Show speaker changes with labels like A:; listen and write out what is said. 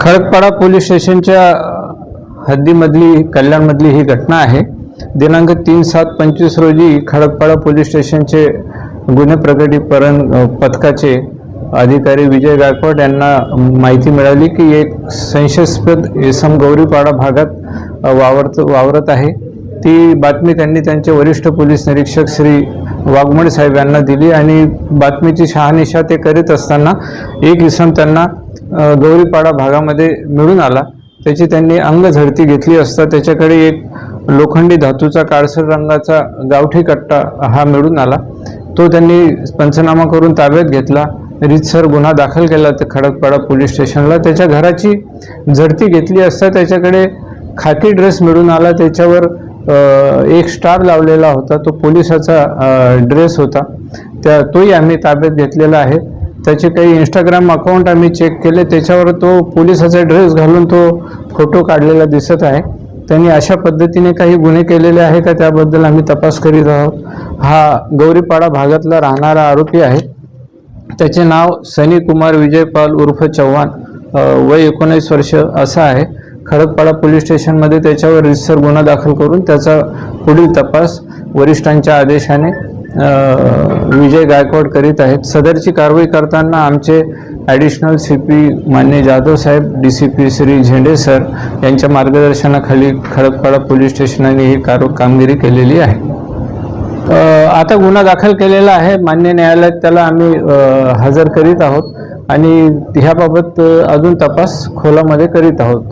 A: Khadakpada police स्टेशनच्या हद्दीमधली कल्याणमधली ही घटना आहे। दिनांक 3/7/25 रोजी खडकपाडा पोलीस स्टेशनचे गुन्हे प्रकटीकरण पथकाचे अधिकारी विजय गायकवाड यांना माहिती मिळाली की एक संशयास्पद इसम गौरीपाडा भागात वावरत आहे। ती बातमी त्यांनी त्यांचे वरिष्ठ पोलीस निरीक्षक श्री वाघमोडे साहेब यांना दिली आणि बातमीची शहानिशा ते करीत असताना एक इसम त्यांना गौरीपाडा भागामध्ये मिळून आला। त्याची त्यांनी अंग झडती घेतली असता त्याच्याकडे एक लोखंडी धातूचा काळसर रंगाचा गावठी कट्टा हा मिळून आला। तो त्यांनी पंचनामा करून ताब्यात घेतला। रीतसर गुन्हा दाखल केला ते खडकपाडा पोलीस स्टेशनला। त्याच्या घराची झडती घेतली असता त्याच्याकडे खाकी ड्रेस मिळून आला। त्याच्यावर एक स्टार लावलेला होता, तो पोलिसाचा ड्रेस होता। तोही आम्ही ताब्यात घेतलेला आहे। त्याचे काही इंस्टाग्राम अकाउंट आम्ही चेक केले, त्याच्यावर तो पोलिसाचा ड्रेस घालून तो फोटो काढलेला दिसत आहे। त्यांनी अशा पद्धतीने काही गुन्हे केलेले आहे का त्याबद्दल आम्ही तपास करीत आहोत। हा गौरीपाडा भागातला राहणारा आरोपी आहे। त्याचे नाव सनी कुमार विजय पाल उर्फ चव्हाण, वय 19 वर्ष असं आहे। खडकपाडा पोलीस स्टेशनमध्ये त्याच्यावर रीतसर गुन्हा दाखल करून त्याचा पुढील तपास वरिष्ठांच्या आदेशाने विजय गायकवाड करीत आहेत। सदरची कारवाई करताना आमचे ॲडिशनल CP मान्य जाधव साहेब, DCP श्री झेंडे सर यांच्या मार्गदर्शनाखाली खडकपाडा पोलीस स्टेशनने ही कामगिरी केलेली आहे। आता गुन्हा दाखल केलेला आहे, मान्य न्यायालयात त्याला आम्ही हजर करीत आहोत आणि ह्याबाबत अजून तपास खोलामध्ये करीत आहोत।